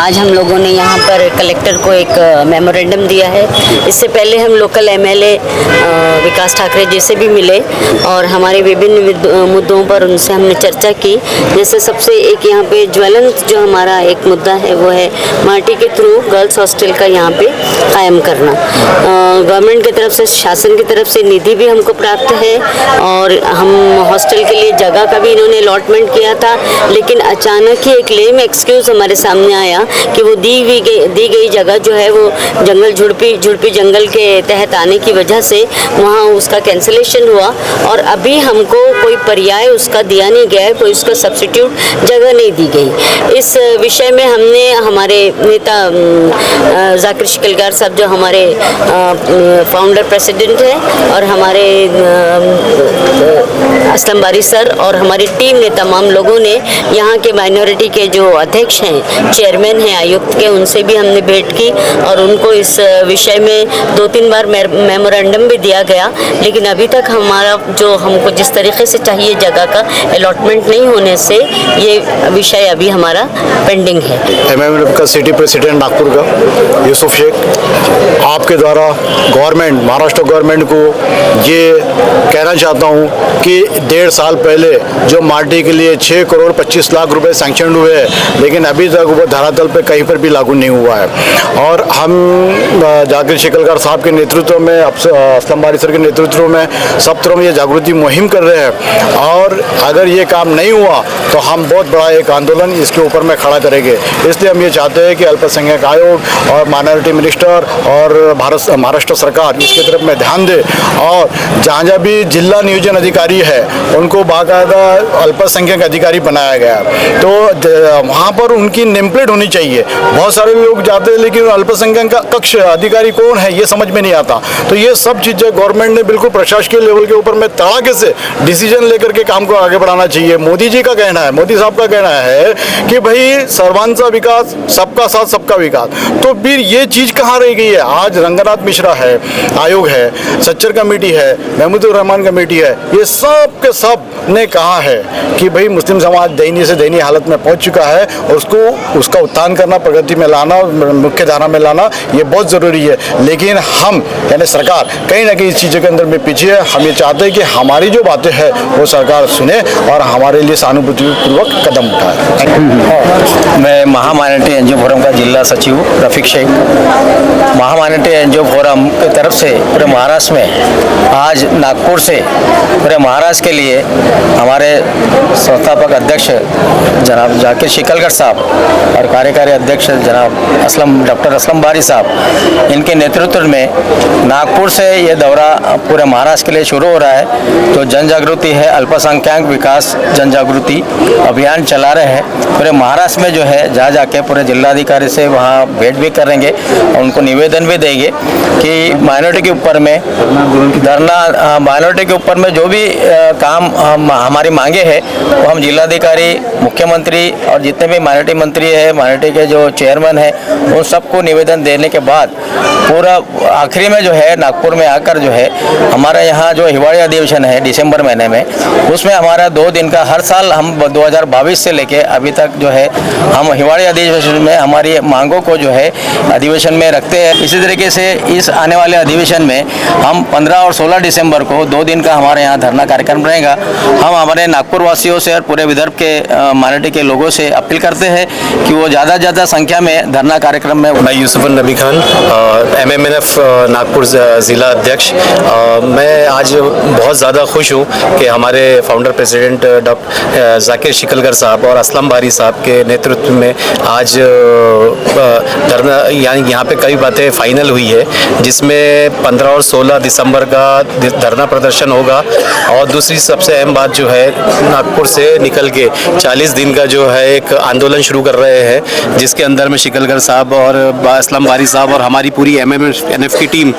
आज हम लोगों ने यहाँ पर कलेक्टर को एक मेमोरेंडम दिया है। इससे पहले हम लोकल एमएलए विकास ठाकरे जी से भी मिले और हमारे विभिन्न मुद्दों पर उनसे हमने चर्चा की। जैसे सबसे एक यहाँ पे ज्वलंत जो हमारा एक मुद्दा है वो है माटी के थ्रू गर्ल्स हॉस्टल का यहाँ पे कायम करना। गवर्नमेंट की तरफ से, शासन की तरफ से निधि भी हमको प्राप्त है और हम हॉस्टल के लिए जगह का भी इन्होंने अलॉटमेंट किया था, लेकिन अचानक ही एक लेम एक्सक्यूज़ हमारे सामने आया कि वो दी गई जगह जो है वो जंगल झुड़पी जंगल के तहत आने की वजह से वहाँ उसका कैंसिलेशन हुआ और अभी हमको कोई पर्याय उसका दिया नहीं गया है, कोई उसका सब्स्टिट्यूट जगह नहीं दी गई। इस विषय में हमने हमारे नेता जाकिर शिकलगार साहब जो हमारे फाउंडर प्रेसिडेंट हैं और हमारे असलम बारी सर और हमारी टीम ने, तमाम लोगों ने यहाँ के माइनॉरिटी के जो अध्यक्ष हैं, चेयरमैन हैं आयुक्त के, उनसे भी हमने भेंट की और उनको इस विषय में 2-3 बार मेमोरेंडम भी दिया गया, लेकिन अभी तक हमारा जो हमको जिस तरीके से चाहिए जगह का अलॉटमेंट नहीं होने से ये विषय अभी हमारा पेंडिंग है। एमएमएफ का सिटी प्रेसिडेंट नागपुर का यूसुफ शेख, आपके द्वारा गवर्नमेंट, महाराष्ट्र गवर्नमेंट को ये कहना चाहता हूँ कि 1.5 साल पहले जो माटी के लिए 6 करोड़ 25 लाख रुपए सैंक्शन हुए हैं, लेकिन अभी तक वो धरातल पे कहीं पर भी लागू नहीं हुआ है। और हम जाकिर शिकलगार साहब के नेतृत्व में, असलम बारी सर के नेतृत्व में सब तरफ ये जागृति मुहिम कर रहे हैं और अगर ये काम नहीं हुआ तो हम बहुत बड़ा एक आंदोलन इसके ऊपर में खड़ा करेंगे। इसलिए हम ये चाहते हैं कि अल्पसंख्यक आयोग और माइनॉरिटी मिनिस्टर और महाराष्ट्र सरकार इसकी तरफ में ध्यान दे और जहाँ भी जिला नियोजन अधिकारी है उनको बाकायदा अल्पसंख्यक अधिकारी बनाया गया है, तो वहाँ पर उनकी नेम प्लेट होनी चाहिए। बहुत सारे लोग जाते हैं लेकिन अल्पसंख्यक का कक्ष अधिकारी कौन है ये समझ में नहीं आता। तो ये सब चीज़ें गवर्नमेंट ने बिल्कुल प्रशासकीय लेवल के ऊपर में तड़ाके से डिसीजन लेकर के काम को आगे बढ़ाना चाहिए। मोदी जी का कहना है, मोदी साहब का कहना है कि भाई सर्वांचा विकास, सबका साथ सबका विकास, तो फिर ये चीज़ कहाँ रह गई है? आज रंगनाथ मिश्रा है, आयोग है, सच्चर कमेटी है, महमूदुर रहमान कमेटी है, ये सब के सब ने कहा है कि भाई मुस्लिम समाज दयनीय से दयनीय हालत में पहुंच चुका है और उसका उत्थान करना, प्रगति में लाना, मुख्य धारा में लाना ये बहुत ज़रूरी है। लेकिन हम यानी सरकार कहीं ना कहीं इस चीज़ों के अंदर में पीछे है। हम ये चाहते हैं कि हमारी जो बातें हैं वो सरकार सुने और हमारे लिए सहानुभूतिपूर्वक कदम उठाए। मैं महामाइनॉरिटी एनजीओ फोरम का जिला सचिव रफीक शेख। महामाइनॉरिटी एनजीओ फोरम की तरफ से पूरे महाराष्ट्र में आज नागपुर से पूरे महाराष्ट्र के लिए हमारे संस्थापक अध्यक्ष जनाब जाकिर शिकलगार साहब और कार्यकारी अध्यक्ष जनाब डॉक्टर असलम बारी साहब, इनके नेतृत्व में नागपुर से ये दौरा पूरे महाराष्ट्र के लिए शुरू हो रहा है। जो जन जागृति है, अल्पसंख्यक विकास जन जागृति अभियान चला रहे हैं पूरे महाराष्ट्र में। जो है जहाँ जाके पूरे जिलाधिकारी से वहाँ भेंट भी करेंगे और उनको निवेदन भी देंगे कि माइनॉरिटी के ऊपर में धरना, माइनॉरिटी के ऊपर में जो भी काम हमारी मांगे हैं वो हम जिलाधिकारी, मुख्यमंत्री और जितने भी माइनॉरिटी मंत्री है, माइनॉरिटी के जो चेयरमैन है, उन सबको निवेदन देने के बाद पूरा आखिरी में जो है नागपुर में आकर जो है हमारे यहाँ जो हिवाड़ी अधिवेशन है दिसंबर महीने में, उसमें हमारा 2 दिन का हर साल हम 2022 से लेके अभी तक जो है हम हिवाड़ी अधिवेशन में हमारी मांगों को जो है अधिवेशन में रखते हैं। इसी तरीके से इस आने वाले अधिवेशन में हम 15 और 16 दिसंबर को 2 दिन का हमारे यहाँ धरना कार्यक्रम रहेगा। हम हमारे नागपुर वासियों से और पूरे विदर्भ के माइनॉरिटी के लोगों से अपील करते हैं कि वो ज़्यादा संख्या में धरना कार्यक्रम में। मैं यूसुफ नबी खान, एमएमएफ नागपुर ज़िला अध्यक्ष। मैं आज बहुत ज़्यादा खुश हूँ कि हमारे founder president doctor Zakir Shikalgar साहब और असलम बारी साहब के नेतृत्व में आज धरना यहाँ पे कई बातें फाइनल हुई है, जिसमें 15 और 16 दिसंबर का धरना प्रदर्शन होगा। और दूसरी सबसे अहम बात जो है, नागपुर से निकल के 40 दिन का जो है एक आंदोलन शुरू कर रहे हैं, जिसके अंदर में शिकलगार साहब और असलम बारी साहब और हमारी पूरी एमएमएफ की टीम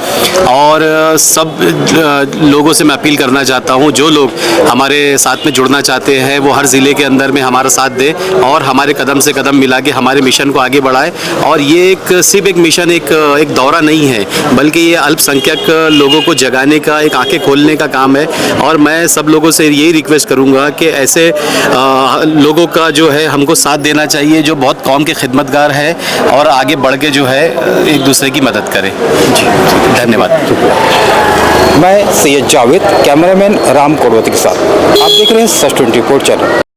और सब लोगों से मैं अपील करना चाहता हूं, जो लोग हमारे साथ में जुड़ना चाहते हैं वो हर ज़िले के अंदर में हमारा साथ दें और हमारे कदम से कदम मिला के हमारे मिशन को आगे बढ़ाएं। और ये सिर्फ एक मिशन, एक दौरा नहीं है, बल्कि ये अल्पसंख्यक लोगों को जगाने का, एक आंखें खोलने का काम है। और मैं सब लोगों से यही रिक्वेस्ट करूँगा कि ऐसे लोगों का जो है हमको साथ देना चाहिए, जो बहुत कौम के के खिदमतगार है और आगे बढ़ के जो है एक दूसरे की मदद करें। जी धन्यवाद। मैं सैयद जावेद, कैमरामैन राम कोडवती के साथ। आप देख रहे हैं सच 24 चैनल।